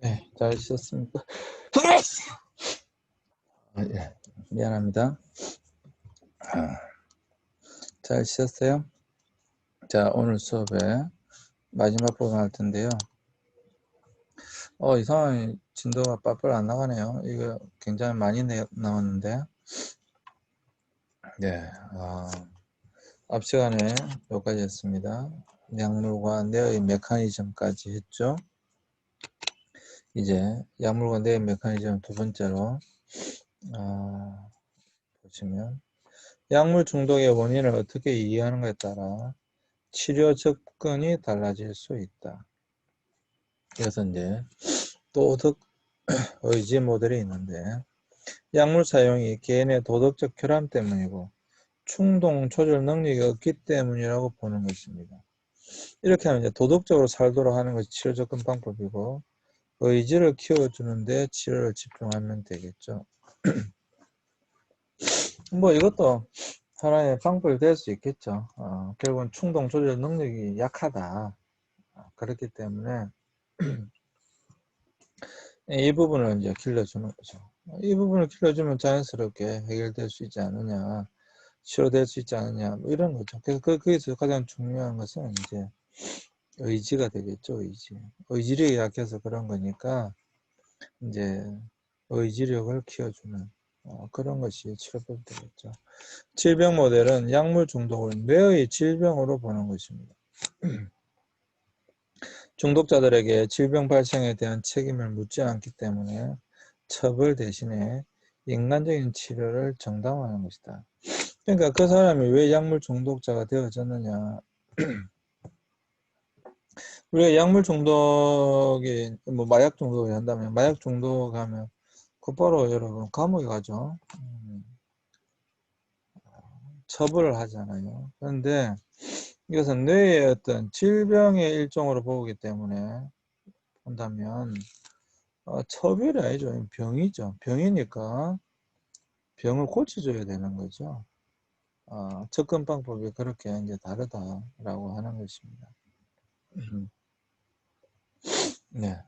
네, 잘 쉬었습니까? 예, 미안합니다. 잘 쉬었어요? 자, 오늘 수업의 마지막 부분 할 텐데요. 이상하게 진도가 빠빨 안 나가네요. 이거 굉장히 많이 나왔는데. 네, 앞 시간에 여기까지 했습니다. 약물과 뇌의 메커니즘까지 했죠. 이제 약물과 뇌의 메커니즘 두 번째로 보시면 약물 중독의 원인을 어떻게 이해하는가에 따라 치료 접근이 달라질 수 있다. 그래서 이제 도덕 의지 모델이 있는데 약물 사용이 개인의 도덕적 결함 때문이고 충동 조절 능력이 없기 때문이라고 보는 것입니다. 이렇게 하면 이제 도덕적으로 살도록 하는 것이 치료 접근 방법이고 의지를 키워주는데 치료를 집중하면 되겠죠. 뭐 이것도 하나의 방법이 될 수 있겠죠. 결국은 충동 조절 능력이 약하다. 그렇기 때문에 이 부분을 이제 길러주는 거죠. 이 부분을 길러주면 자연스럽게 해결될 수 있지 않느냐, 치료될 수 있지 않느냐, 뭐 이런 거죠. 그래서 거기서 가장 중요한 것은 이제 의지가 되겠죠, 의지. 의지력이 약해서 그런 거니까 이제 의지력을 키워주는 그런 것이 치료법이 되겠죠. 질병 모델은 약물 중독을 뇌의 질병으로 보는 것입니다. 중독자들에게 질병 발생에 대한 책임을 묻지 않기 때문에 처벌 대신에 인간적인 치료를 정당화하는 것이다. 그러니까 그 사람이 왜 약물 중독자가 되어졌느냐. 우리가 약물 중독이 뭐 마약 중독을 한다면 마약 중독하면 곧바로 여러분 감옥에 가죠. 처벌을 하잖아요. 그런데 이것은 뇌의 어떤 질병의 일종으로 보기 때문에 본다면 처벌이 아니죠. 병이죠. 병이니까 병을 고쳐줘야 되는 거죠. 접근 방법이 그렇게 이제 다르다라고 하는 것입니다. 네.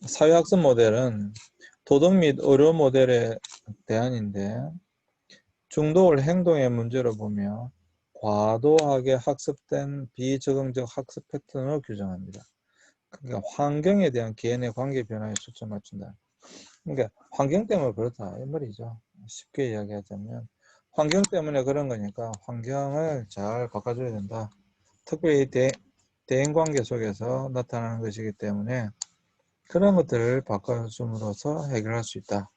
사회학습 모델은 도덕 및 의료 모델의 대안인데 중독을 행동의 문제로 보며 과도하게 학습된 비적응적 학습 패턴을 규정합니다. 그러니까 환경에 대한 개인의 관계 변화에 초점 맞춘다. 그러니까 환경 때문에 그렇다 이 말이죠. 쉽게 이야기하자면 환경 때문에 그런 거니까 환경을 잘 바꿔줘야 된다. 특별히 대인관계 속에서 나타나는 것이기 때문에 그런 것들을 바꿔줌으로써 해결할 수 있다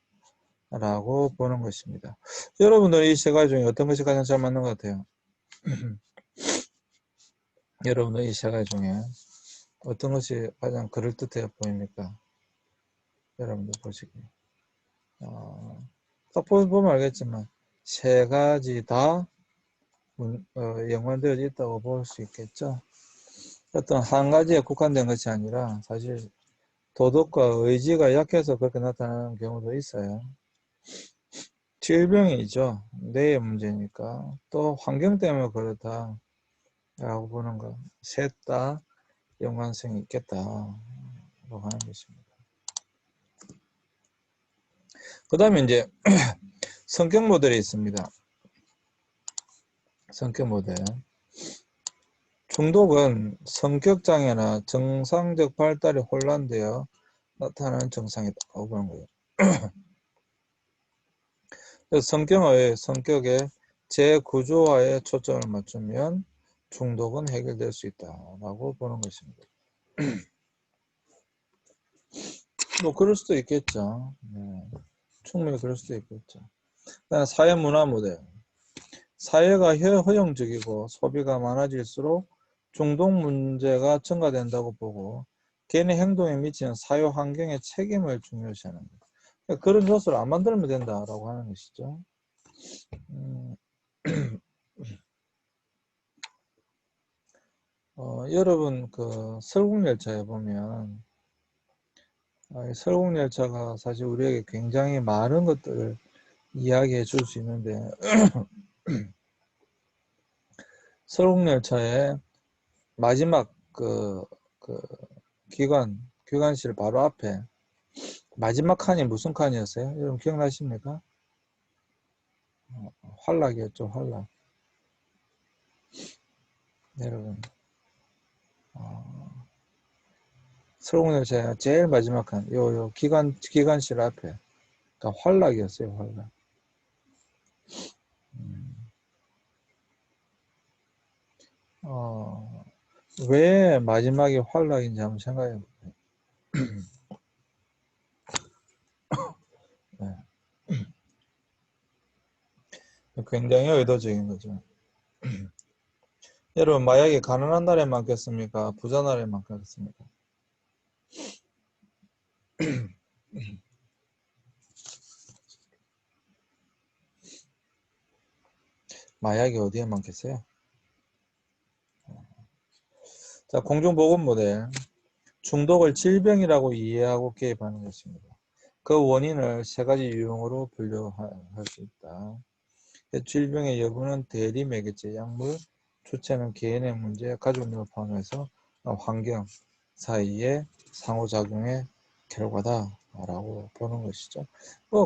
라고 보는 것입니다. 여러분들 이 세 가지 중에 어떤 것이 가장 잘 맞는 것 같아요? 여러분들 이 세 가지 중에 어떤 것이 가장 그럴듯해 보입니까? 여러분들 보시기에 딱 보면 알겠지만 세 가지 다 연관되어 있다고 볼 수 있겠죠. 어떤 한 가지에 국한된 것이 아니라 사실 도덕과 의지가 약해서 그렇게 나타나는 경우도 있어요. 질병이죠. 뇌의 문제니까. 또 환경 때문에 그렇다라고 보는 거. 셋 다 연관성이 있겠다라고 하는 것입니다. 그 다음에 이제 성격 모델이 있습니다. 성격 모델. 중독은 성격장애나 정상적 발달이 혼란되어 나타나는 증상이라고 보는 거예요. 그래서 성격의 재구조화에 초점을 맞추면 중독은 해결될 수 있다라고 보는 것입니다. 뭐 그럴 수도 있겠죠. 네. 충분히 그럴 수도 있겠죠. 그다음 사회문화 모델. 사회가 허용적이고 소비가 많아질수록 중독 문제가 증가된다고 보고 개인의 행동에 미치는 사회 환경의 책임을 중요시하는 거예요. 그러니까 그런 요소를 안 만들면 된다라고 하는 것이죠. 여러분 그 설국열차에 보면 설국열차가 사실 우리에게 굉장히 많은 것들을 이야기해 줄 수 있는데 설국열차의 마지막 그 기관 기관실 바로 앞에 마지막 칸이 무슨 칸이었어요? 여러분 기억나십니까? 활락이었죠, 활락. 여러분, 설국열차 제일 마지막 칸, 요 기관실 앞에. 그러니까 활락이었어요, 활락. 왜 마지막에 활락인지 한번 생각해 볼게요. 네. 굉장히 의도적인 거죠. 여러분, 마약이 가난한 나라에 많겠습니까? 부자 나라에 많겠습니까? 마약이 어디에 많겠어요? 자, 공중보건 모델. 중독을 질병이라고 이해하고 개입하는 것입니다. 그 원인을 세 가지 유형으로 분류할 수 있다. 질병의 여부는 대리 매개체, 약물, 주체는 개인의 문제, 가족력을 포함해서 환경 사이의 상호작용의 결과다라고 보는 것이죠.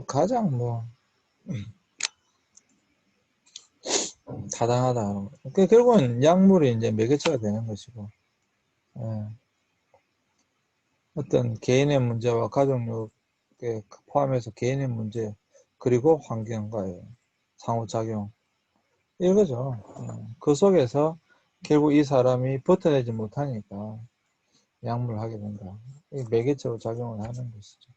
가장 타당하다. 결국은 약물이 이제 매개체가 되는 것이고, 예. 어떤 개인의 문제와 가족력에 포함해서 개인의 문제, 그리고 환경과의 상호작용, 이거죠. 그 속에서 결국 이 사람이 버텨내지 못하니까 약물을 하게 된다. 매개체로 작용을 하는 것이죠.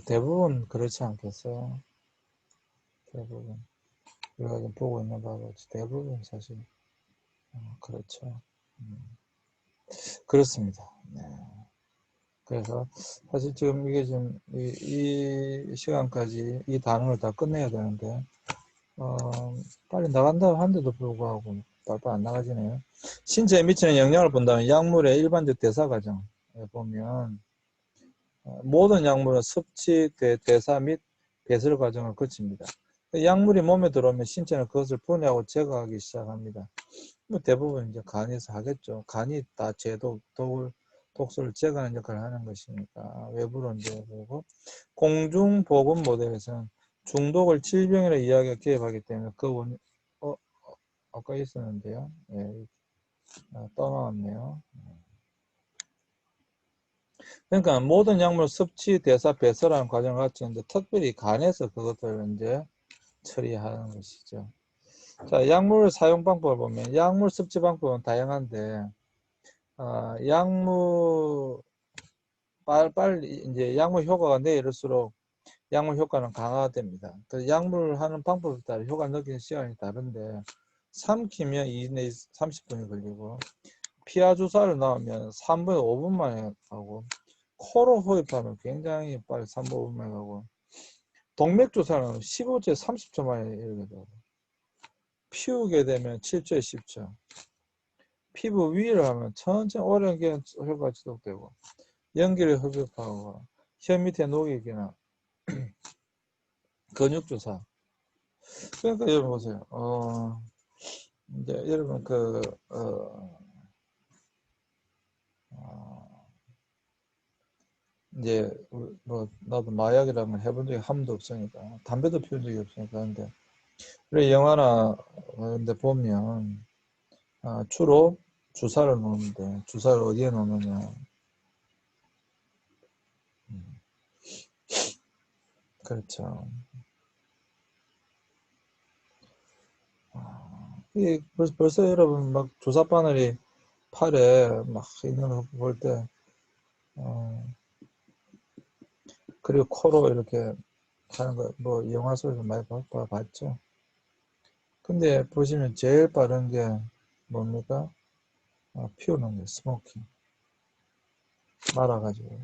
대부분 그렇지 않겠어요? 대부분. 우리가 지금 보고 있는 바와 같이 대부분 사실 그렇죠. 그렇습니다. 네. 그래서 사실 지금 이게 지금 이 시간까지 이 단원을 다 끝내야 되는데 빨리 나간다고 하는데도 불구하고 빨리 안 나가지네요. 신체에 미치는 영향을 본다면 약물의 일반적 대사 과정에 보면 모든 약물은 섭취, 대사 및 배설 과정을 거칩니다. 약물이 몸에 들어오면 신체는 그것을 분해하고 제거하기 시작합니다. 대부분 이제 간에서 하겠죠. 간이 다 독소를 제거하는 역할을 하는 것이니까 외부로 이제 보고, 공중보건 모델에서는 중독을 질병이라 이야기가 개입하기 때문에 그 원, 아까 있었는데요. 예, 떠나왔네요. 그러니까 모든 약물 섭취, 대사, 배설하는 과정을 갖추는데 특별히 간에서 그것들을 이제 처리하는 것이죠. 자, 약물 사용 방법을 보면 약물 섭취 방법은 다양한데 약물 빨리 이제 약물 효과가 내일수록 약물 효과는 강화됩니다. 그 약물 하는 방법에 따라 효과 느끼는 시간이 다른데 삼키면 2 내지 30분이 걸리고 피하 주사를 넣으면 3분에 5분 만에 하고 코로 호흡하면 굉장히 빨리 3분 5분 만에 하고 동맥 주사는 15초에 30초 만에 이렇게 되고 피우게 되면 7초에 10초 피부 위를 하면 천천히 오랜 기간 효과가 지속되고 연기를 흡입하고 혀 밑에 녹이기나 근육 주사. 그러니까 여러분 보세요. 이제 여러분 이제 나도 마약이라는 걸 해본 적이 한 번도 없으니까 담배도 피운 적이 없으니까 근데 그래 영화나 근데 보면 주로 주사를 놓는데 주사를 어디에 놓느냐. 그렇죠. 이게 벌써 여러분 막 주사 바늘이 팔에 막 있는 거 볼 때, 그리고 코로 이렇게 하는 거, 영화 속에서 많이 봤죠. 근데 보시면 제일 빠른 게 뭡니까? 피우는 거, 스모킹. 말아가지고.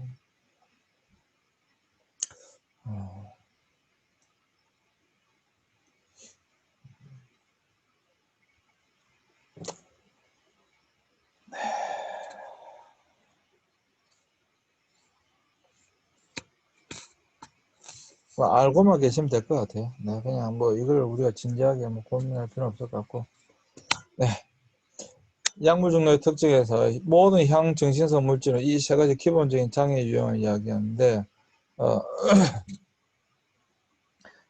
알고만 계시면 될 것 같아요. 네, 그냥 이걸 우리가 진지하게 고민할 필요는 없을 것 같고. 네. 약물 중독의 특징에서 모든 향정신성 물질은 이 세 가지 기본적인 장애 유형을 이야기하는데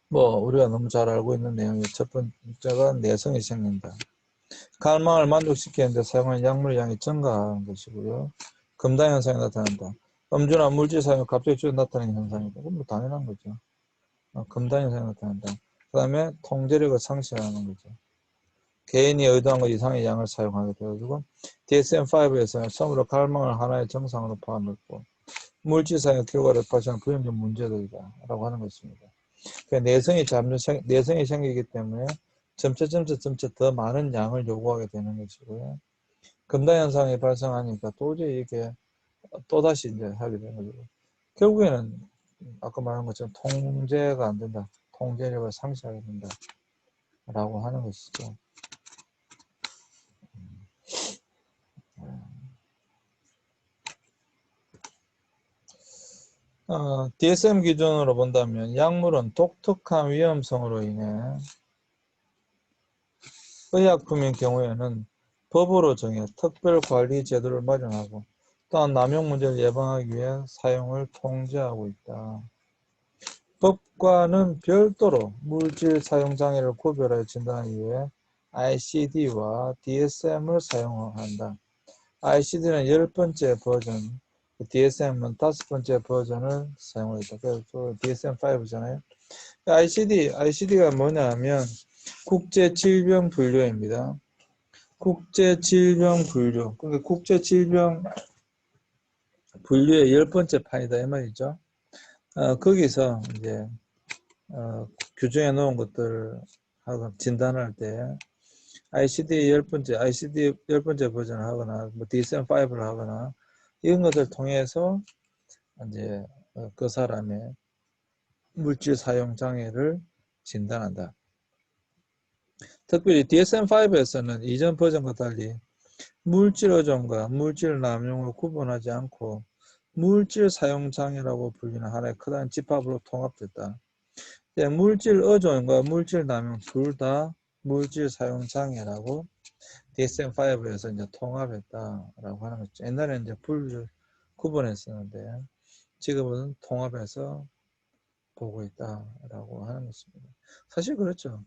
뭐 우리가 너무 잘 알고 있는 내용이 첫 번째가 내성이 생긴다. 갈망을 만족시키는데 사용하는 약물의 양이 증가하는 것이고요. 금단 현상이 나타난다. 음주나 물질 사용이 갑자기 쭉 나타나는 현상이다. 그건 뭐 당연한 거죠. 금단 현상이 나타난다. 그 다음에 통제력을 상실하는 거죠. 개인이 의도한 것 이상의 양을 사용하게 되어지고 DSM-5에서는 처음으로 갈망을 하나의 정상으로 포함했고 물질 사용 결과를 발생한 부정적 문제들이다 라고 하는 것입니다. 그러니까 내성이 생기기 때문에 점차 더 많은 양을 요구하게 되는 것이고요. 금단 현상이 발생하니까 도저히 이게 또다시 이제 하게 되는 거죠. 결국에는 아까 말한 것처럼 통제가 안 된다. 통제력을 상실하게 된다. 라고 하는 것이죠. DSM 기준으로 본다면 약물은 독특한 위험성으로 인해 의약품인 경우에는 법으로 정해 특별관리 제도를 마련하고 또한 남용 문제를 예방하기 위해 사용을 통제하고 있다. 법과는 별도로 물질 사용 장애를 구별하여 진단하기 위해 ICD와 DSM을 사용한다. ICD는 10번째 버전, DSM은 5번째 버전을 사용하고 있다. 그래서 DSM-5잖아요. ICD가 뭐냐 하면 국제질병분류입니다. 국제질병분류. 그러니까 국제질병분류의 10번째 판이다 이 말이죠. 거기서 이제 규정해 놓은 것들을 하고 진단할 때 ICD 10번째 버전을 하거나 뭐 DSM-5를 하거나 이런 것을 통해서 이제 그 사람의 물질 사용 장애를 진단한다. 특별히 DSM-5에서는 이전 버전과 달리 물질 의존과 물질 남용을 구분하지 않고 물질 사용 장애라고 불리는 하나의 크다란 집합으로 통합됐다. 물질 의존과 물질 남용 둘 다 물질 사용 장애라고 DSM-5에서 이제 통합했다라고 하는 거죠. 옛날에는 이제 구분했었는데 지금은 통합해서 보고 있다라고 하는 것입니다. 사실 그렇죠.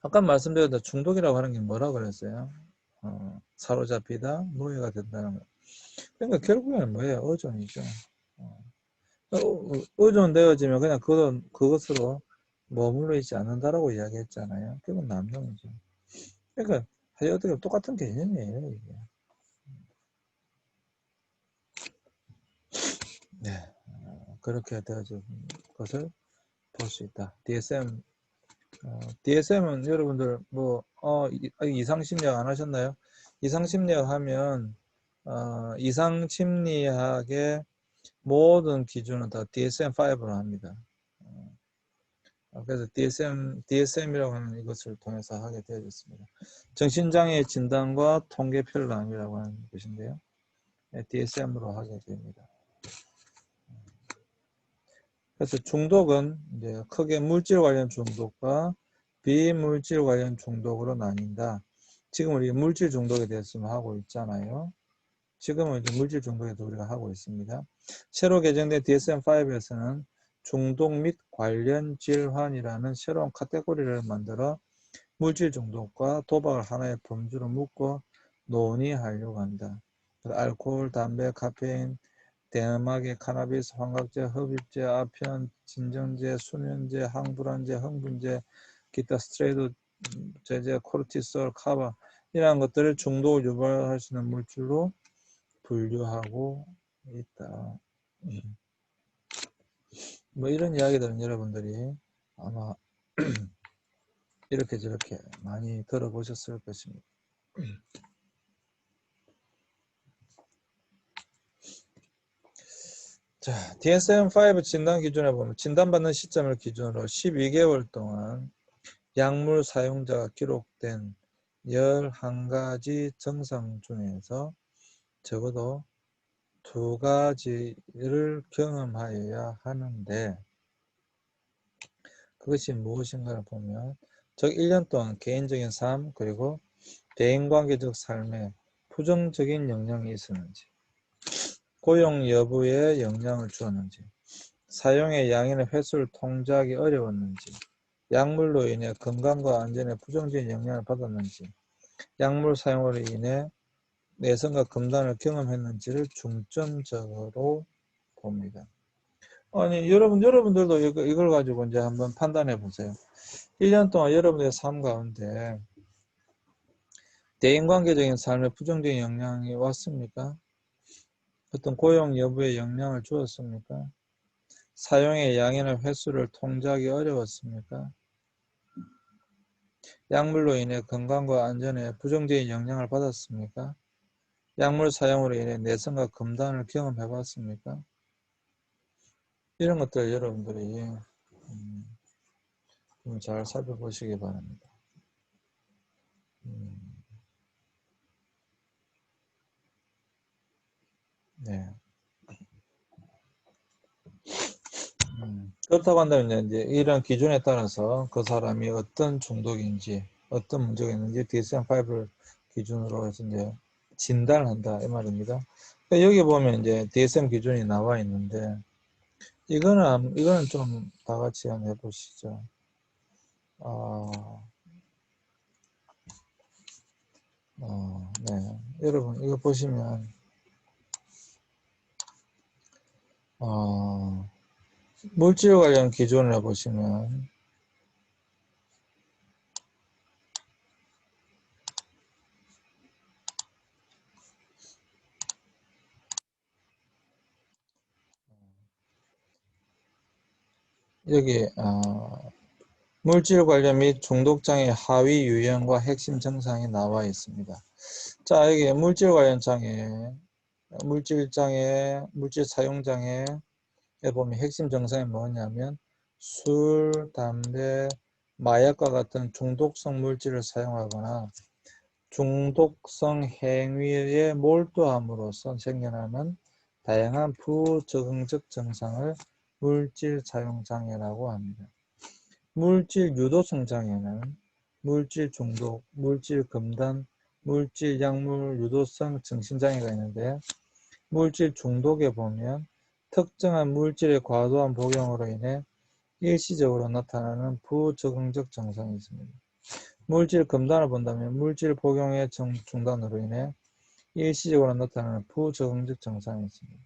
아까 말씀드렸던 중독이라고 하는 게 뭐라고 그랬어요? 사로잡히다, 노예가 된다는 거. 그러니까 결국에는 뭐예요? 의존이죠. 의존되어지면 그냥 그것으로 머물러 있지 않는다라고 이야기했잖아요. 결국 남용이죠. 그러니까 사실 어떻게 보면 똑같은 개념이에요, 이게. 네, 그렇게 되어진 것을 볼 수 있다. DSM은 여러분들 뭐 이상심리학 안 하셨나요? 이상심리학 하면 이상심리학의 모든 기준은 다 DSM-5로 합니다. 그래서 DSM이라고 하는 이것을 통해서 하게 되어졌습니다. 정신장애 진단과 통계 편람이라고 하는 것인데요. DSM으로 하게 됩니다. 그래서 중독은 이제 크게 물질 관련 중독과 비물질 관련 중독으로 나뉜다. 지금 우리 물질 중독에 대해서 하고 있잖아요. 지금은 이제 물질 중독에도 우리가 하고 있습니다. 새로 개정된 DSM-5에서는 중독 및 관련 질환이라는 새로운 카테고리를 만들어 물질 중독과 도박을 하나의 범주로 묶어 논의하려고 한다. 알코올, 담배, 카페인, 대음악의 카나비스, 환각제, 흡입제, 아편, 진정제, 수면제, 항불안제, 흥분제, 기타 스테로이드 제제, 코르티솔, 카바 이러한 것들을 중독을 유발할 수 있는 물질로 분류하고 있다. 뭐 이런 이야기들은 여러분들이 아마 이렇게 저렇게 많이 들어보셨을 것입니다. 자, DSM-5 진단 기준에 보면 진단받는 시점을 기준으로 12개월 동안 약물 사용자가 기록된 11가지 증상 중에서 적어도 2가지를 경험하여야 하는데 그것이 무엇인가를 보면 즉 1년 동안 개인적인 삶 그리고 대인관계적 삶에 부정적인 영향이 있었는지, 고용 여부에 영향을 주었는지, 사용의 양이나 횟수를 통제하기 어려웠는지, 약물로 인해 건강과 안전에 부정적인 영향을 받았는지, 약물 사용으로 인해 내성과 금단을 경험했는지를 중점적으로 봅니다. 아니, 여러분들도 이걸 가지고 이제 한번 판단해 보세요. 1년 동안 여러분의 삶 가운데 대인관계적인 삶에 부정적인 영향이 왔습니까? 어떤 고용 여부에 영향을 주었습니까? 사용의 양이나 횟수를 통제하기 어려웠습니까? 약물로 인해 건강과 안전에 부정적인 영향을 받았습니까? 약물 사용으로 인해 내성과 금단을 경험해 봤습니까? 이런 것들 여러분들이 좀 잘 살펴보시기 바랍니다. 네. 그렇다고 한다면 이제 이런 기준에 따라서 그 사람이 어떤 중독인지 어떤 문제가 있는지 DSM-5를 기준으로 해서 이제 진단을 한다 이 말입니다. 여기 보면 이제 DSM 기준이 나와 있는데 이거는 좀 다 같이 한번 해보시죠. 네. 여러분 이거 보시면 물질 관련 기준을 보시면 여기 물질 관련 및 중독장애 하위 유형과 핵심 증상이 나와 있습니다. 자, 여기 물질 관련 장애, 물질 장애, 물질 사용 장애에 보면 핵심 증상이 뭐냐면 술, 담배, 마약과 같은 중독성 물질을 사용하거나 중독성 행위에 몰두함으로써 생겨나는 다양한 부적응적 증상을 물질 사용 장애라고 합니다. 물질 유도성 장애는 물질 중독, 물질 금단, 물질 약물 유도성 정신장애가 있는데 물질 중독에 보면 특정한 물질의 과도한 복용으로 인해 일시적으로 나타나는 부적응적 증상이 있습니다. 물질 금단을 본다면 물질 복용의 중단으로 인해 일시적으로 나타나는 부적응적 증상이 있습니다.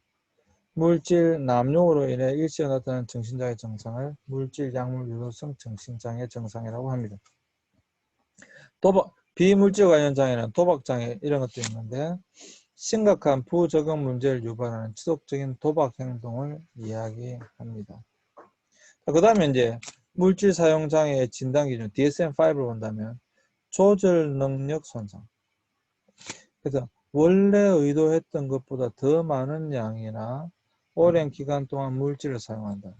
물질 남용으로 인해 일시적으로 나타나는 정신장애 증상을 물질 약물 유도성 정신장애 증상이라고 합니다. 비물질 관련 장애는 도박장애 이런 것도 있는데 심각한 부적응 문제를 유발하는 지속적인 도박 행동을 이야기합니다. 그 다음에 이제 물질 사용 장애의 진단 기준 DSM-5를 본다면 조절 능력 손상. 그래서 원래 의도했던 것보다 더 많은 양이나 오랜 기간 동안 물질을 사용한다.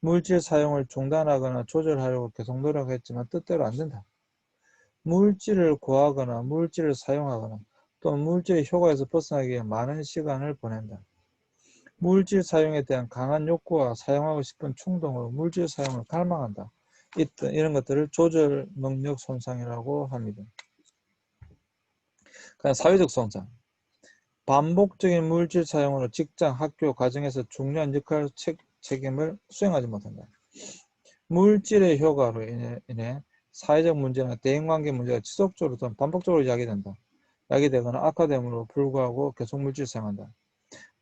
물질 사용을 중단하거나 조절하려고 계속 노력했지만 뜻대로 안 된다. 물질을 구하거나 물질을 사용하거나 또 물질의 효과에서 벗어나기 위해 많은 시간을 보낸다. 물질 사용에 대한 강한 욕구와 사용하고 싶은 충동으로 물질 사용을 갈망한다. 이런 것들을 조절 능력 손상이라고 합니다. 그냥 사회적 손상. 반복적인 물질 사용으로 직장, 학교, 가정에서 중요한 역할, 책임을 수행하지 못한다. 물질의 효과로 인해 사회적 문제나 대인관계 문제가 지속적으로 또는 반복적으로 야기되거나 악화됨으로 불구하고 계속 물질 사용한다.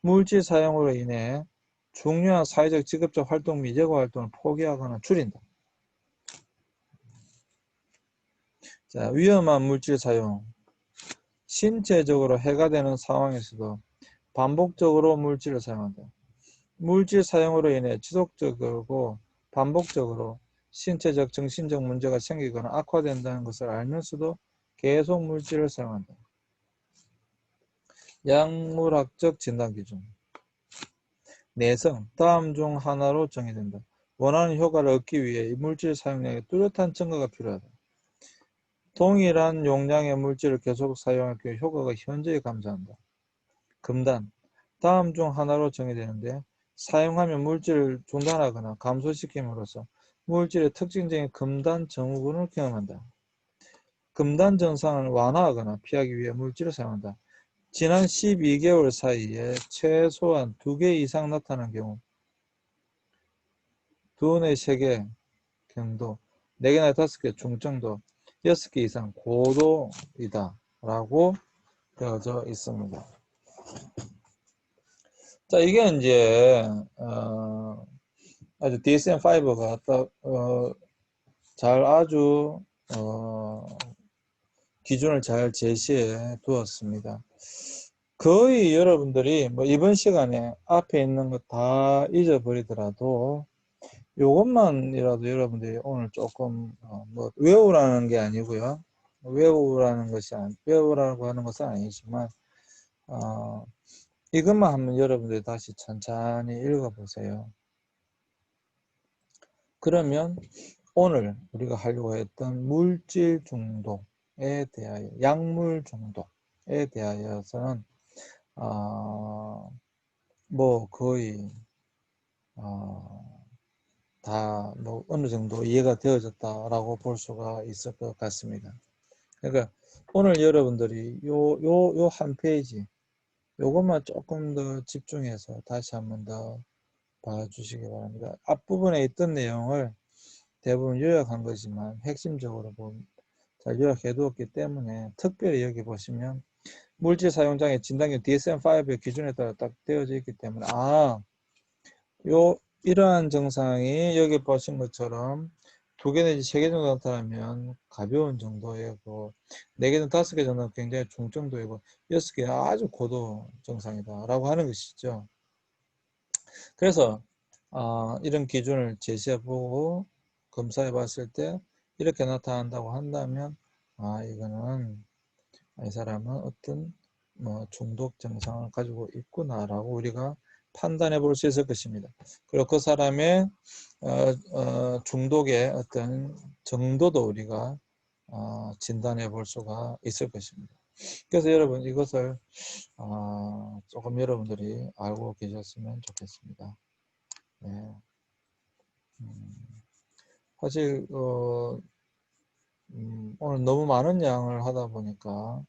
물질 사용으로 인해 중요한 사회적 직업적 활동 및 여가 활동을 포기하거나 줄인다. 자, 위험한 물질 사용. 신체적으로 해가 되는 상황에서도 반복적으로 물질을 사용한다. 물질 사용으로 인해 지속적이고 반복적으로 신체적, 정신적 문제가 생기거나 악화된다는 것을 알면서도 계속 물질을 사용한다. 약물학적 진단기준. 내성, 다음 중 하나로 정의된다. 원하는 효과를 얻기 위해 이 물질 사용량에 뚜렷한 증거가 필요하다. 동일한 용량의 물질을 계속 사용할 경우 효과가 현저히 감소한다. 금단, 다음 중 하나로 정의되는데 사용하면 물질을 중단하거나 감소시킴으로써 물질의 특징적인 금단 증후군을 경험한다. 금단 증상을 완화하거나 피하기 위해 물질을 사용한다. 지난 12개월 사이에 최소한 2개 이상 나타난 경우 2내 3개 경도, 4개나 5개 중정도, 6개 이상 고도이다 라고 되어져 있습니다. 자, 이게 이제 아주 DSM-5가 딱 잘 아주 기준을 잘 제시해 두었습니다. 거의 여러분들이 뭐 이번 시간에 앞에 있는 거 다 잊어버리더라도 요것만이라도 여러분들이 오늘 조금 뭐 외우라는 게 아니고요. 외우라고 하는 것은 아니지만 이것만 한번 여러분들이 다시 천천히 읽어보세요. 그러면 오늘 우리가 하려고 했던 물질 중독에 대하여, 약물 중독에 대하여서는 뭐 거의 다 뭐 어느 정도 이해가 되어졌다라고 볼 수가 있을 것 같습니다. 그러니까 오늘 여러분들이 요 한 페이지 요것만 조금 더 집중해서 다시 한번 더 봐주시기 바랍니다. 앞부분에 있던 내용을 대부분 요약한 거지만 핵심적으로 잘 요약해 두었기 때문에 특별히 여기 보시면 물질 사용장애 진단기 DSM-5의 기준에 따라 딱 되어져 있기 때문에 이러한 증상이 여기 보신 것처럼 2개 내지 3개 정도 나타나면 가벼운 정도이고 4개는 5개 정도는 굉장히 중정도이고 6개 아주 고도 증상이다 라고 하는 것이죠. 그래서 이런 기준을 제시해보고 검사해 봤을 때 이렇게 나타난다고 한다면 이거는 이 사람은 어떤 뭐 중독 증상을 가지고 있구나라고 우리가 판단해 볼 수 있을 것입니다. 그리고 그 사람의 중독의 어떤 정도도 우리가 진단해 볼 수가 있을 것입니다. 그래서 여러분 이것을 조금 여러분들이 알고 계셨으면 좋겠습니다. 네. 사실 오늘 너무 많은 양을 하다 보니까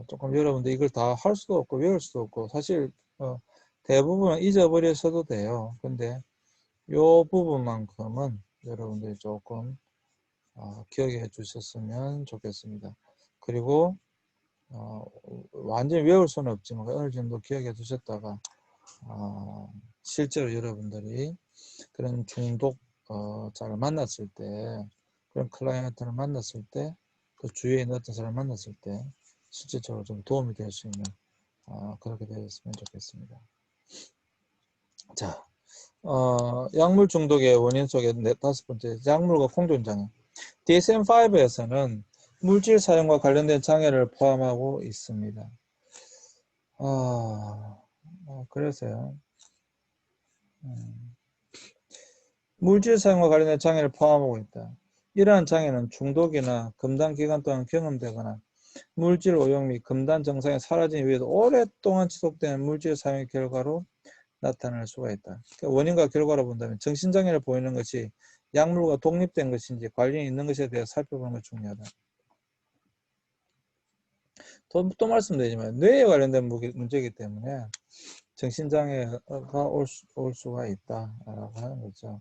조금 여러분들 이걸 다 할 수도 없고 외울 수도 없고 사실 대부분은 잊어버려서도 돼요. 근데 요 부분만큼은 여러분들이 조금 기억해 주셨으면 좋겠습니다. 그리고 완전히 외울 수는 없지만 어느 정도 기억해 두셨다가 실제로 여러분들이 그런 중독 자를 만났을 때 그런 클라이언트를 만났을 때 그 주위에 있는 어떤 사람을 만났을 때 실질적으로 좀 도움이 될 수 있는 그렇게 되었으면 좋겠습니다. 자, 약물 중독의 원인 속에 5번째 약물과 공존장애. DSM-5에서는 물질 사용과 관련된 장애를 포함하고 있습니다. 그래서요. 물질 사용과 관련된 장애를 포함하고 있다. 이러한 장애는 중독이나 금단 기간 동안 경험되거나 물질 오용 및 금단 증상이 사라진 이후에도 오랫동안 지속되는 물질 사용의 결과로 나타날 수가 있다. 그러니까 원인과 결과로 본다면 정신장애를 보이는 것이 약물과 독립된 것인지 관련이 있는 것에 대해 살펴보는 것이 중요하다. 또 말씀드리지만 뇌에 관련된 문제이기 때문에 정신장애가 올 수가 있다라고 하는 거죠.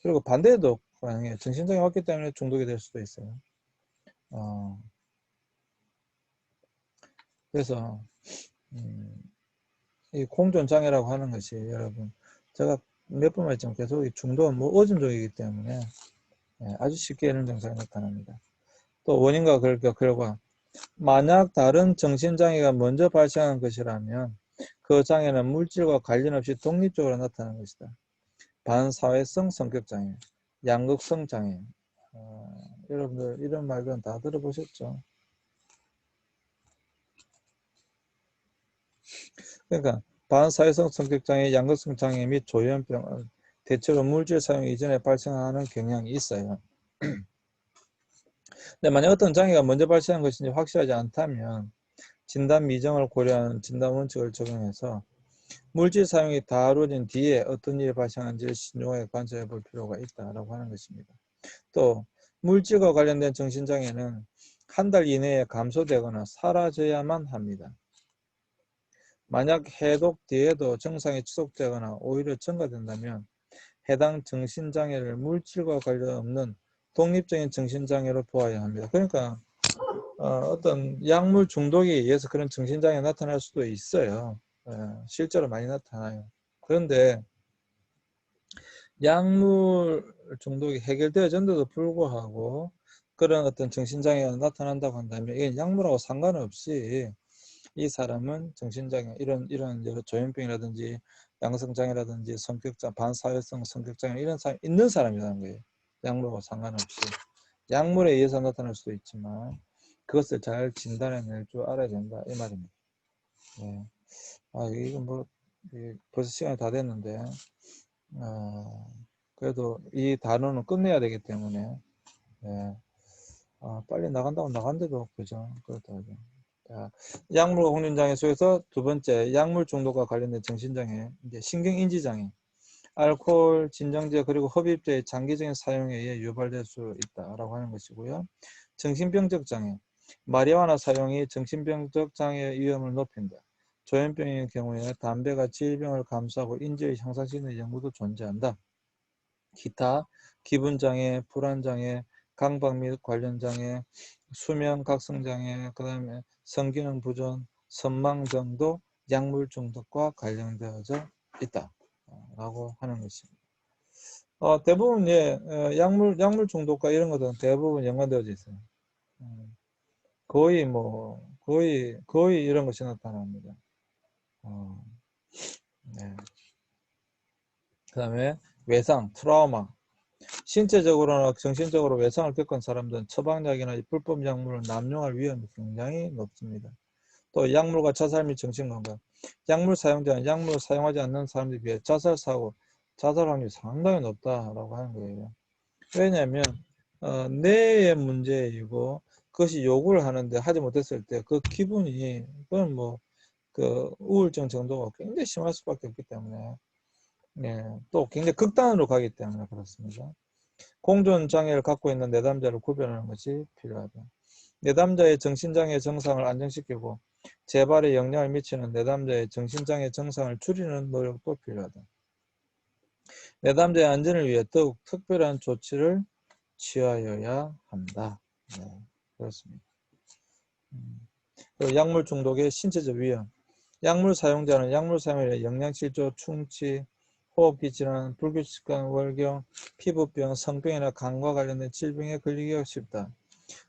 그리고 반대도 가능해요. 정신장애 왔기 때문에 중독이 될 수도 있어요. 그래서 이 공존장애라고 하는 것이 여러분 제가 몇 번 말했지만 계속 이 중독은 뭐 의존적이기 때문에 아주 쉽게 이런 증상이 나타납니다. 또 원인과 결과 만약 다른 정신장애가 먼저 발생한 것이라면 그 장애는 물질과 관련 없이 독립적으로 나타나는 것이다. 반사회성 성격장애, 양극성 장애. 여러분들 이런 말들은 다 들어보셨죠? 그러니까 반사회성 성격장애, 양극성 장애 및 조현병은 대체로 물질 사용 이전에 발생하는 경향이 있어요. 근데 만약 어떤 장애가 먼저 발생한 것인지 확실하지 않다면 진단 미정을 고려하는 진단 원칙을 적용해서 물질 사용이 다루어진 뒤에 어떤 일이 발생한지를 신중하게 관찰해 볼 필요가 있다라고 하는 것입니다. 또 물질과 관련된 정신장애는 한 달 이내에 감소되거나 사라져야만 합니다. 만약 해독 뒤에도 증상이 지속되거나 오히려 증가된다면 해당 정신장애를 물질과 관련 없는 독립적인 정신장애로 보아야 합니다. 그러니까 어떤 약물 중독에 의해서 그런 정신장애가 나타날 수도 있어요. 실제로 많이 나타나요. 그런데 약물 중독이 해결되어졌는데도 불구하고 그런 어떤 정신장애가 나타난다고 한다면 이게 약물하고 상관없이 이 사람은 정신장애 이런 여러 조현병이라든지 양성장애라든지 성격장 반사회성 성격장애 이런 사람 있는 사람이라는 거예요. 약물하고 상관없이 약물에 의해서 나타날 수도 있지만 그것을 잘 진단해낼 줄 알아야 된다 이 말입니다. 네. 이거 뭐 벌써 시간이 다 됐는데 그래도 이 단어는 끝내야 되기 때문에 네. 빨리 나간다고 나간데도 그죠. 그렇다고. 자, 약물 공륜장애 속에서 두 번째 약물 중독과 관련된 정신장애, 이제 신경인지장애, 알코올, 진정제 그리고 흡입제의 장기적인 사용에 의해 유발될 수 있다라고 하는 것이고요. 정신병적 장애, 마리화나 사용이 정신병적 장애의 위험을 높인다. 조현병의 경우에 담배가 질병을 감소하고 인지를 향상시키는 연구도 존재한다. 기타, 기분장애, 불안장애, 강박 및 관련장애, 수면 각성장애, 그 다음에 성기능 부전, 선망 등도 약물 중독과 관련되어져 있다. 라고 하는 것입니다. 대부분 약물 중독과 이런 것들은 대부분 연관되어져 있어요. 거의 이런 것이 나타납니다. 네. 그 다음에 외상, 트라우마, 신체적으로나 정신적으로 외상을 겪은 사람들은 처방약이나 불법 약물을 남용할 위험이 굉장히 높습니다. 또 약물과 자살 및 정신건강, 약물 사용자는 약물을 사용하지 않는 사람들에 비해 자살 사고, 자살 확률이 상당히 높다라고 하는 거예요. 왜냐하면 뇌의 문제이고 그것이 요구를 하는데 하지 못했을 때 그 기분이 그건 뭐 그 우울증 정도가 굉장히 심할 수밖에 없기 때문에 또 굉장히 극단으로 가기 때문에 그렇습니다. 공존 장애를 갖고 있는 내담자를 구별하는 것이 필요하다. 내담자의 정신장애 정상을 안정시키고 재발에 영향을 미치는 내담자의 정신장애 정상을 줄이는 노력도 필요하다. 내담자의 안전을 위해 더욱 특별한 조치를 취하여야 한다. 네, 그렇습니다. 그리고 약물 중독의 신체적 위험. 약물 사용자는 약물 사용에 영양실조, 충치, 호흡기 질환, 불규칙한 월경, 피부병, 성병이나 간과 관련된 질병에 걸리기가 쉽다.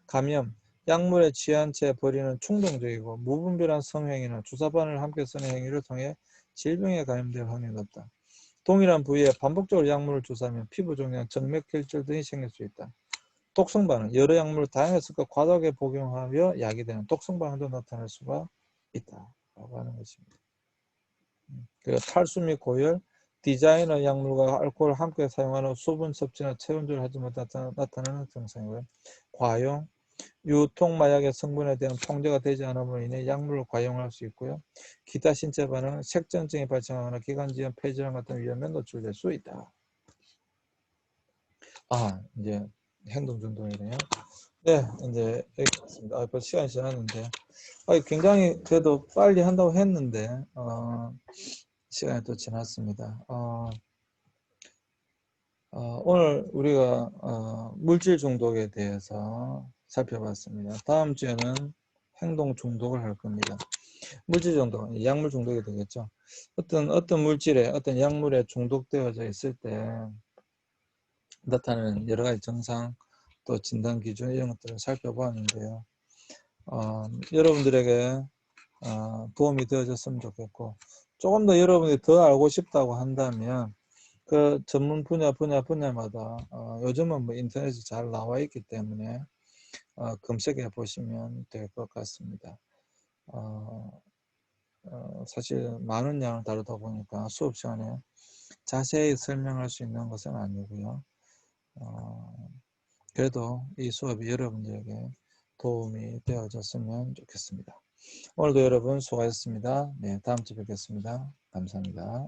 감염, 약물에 취한 채 벌이는 충동적이고 무분별한 성행위나 주사바늘 함께 쓰는 행위를 통해 질병에 감염될 확률이 높다. 동일한 부위에 반복적으로 약물을 주사하면 피부 종양, 정맥혈질 등이 생길 수 있다. 독성 반응, 여러 약물을 다양한 습관 과도하게 복용하여 야기되는 독성 반응도 나타날 수가 있다라고 하는 것입니다. 그리고 탈수 및 고열, 디자이너 약물과 알코올을 함께 사용하는 수분 섭취나 체온 조절을 하지 못해 나타나는 증상이고요. 과용, 유통마약의 성분에 대한 통제가 되지 않음으로 인해 약물을 과용할 수 있고요. 기타 신체 반응, 색전증이 발생하거나 기관지염, 폐질환 같은 위험에 노출될 수 있다. 이제 행동 중독이네요. 네, 이제 여기 있습니다. 벌써 시간이 지났는데, 굉장히 그래도 빨리 한다고 했는데, 시간이 또 지났습니다. 오늘 우리가 물질 중독에 대해서 살펴봤습니다. 다음 주에는 행동 중독을 할 겁니다. 물질 중독, 약물 중독이 되겠죠. 어떤 물질에, 어떤 약물에 중독되어져 있을 때 나타나는 여러 가지 증상, 또 진단 기준 이런 것들을 살펴보았는데요. 여러분들에게 도움이 되어졌으면 좋겠고, 조금 더 여러분이 더 알고 싶다고 한다면 그 전문 분야마다 요즘은 뭐 인터넷에 잘 나와 있기 때문에 검색해 보시면 될 것 같습니다. 사실 많은 양을 다루다 보니까 수업 시간에 자세히 설명할 수 있는 것은 아니고요. 그래도 이 수업이 여러분들에게 도움이 되어졌으면 좋겠습니다. 오늘도 여러분 수고하셨습니다. 네, 다음 주에 뵙겠습니다. 감사합니다.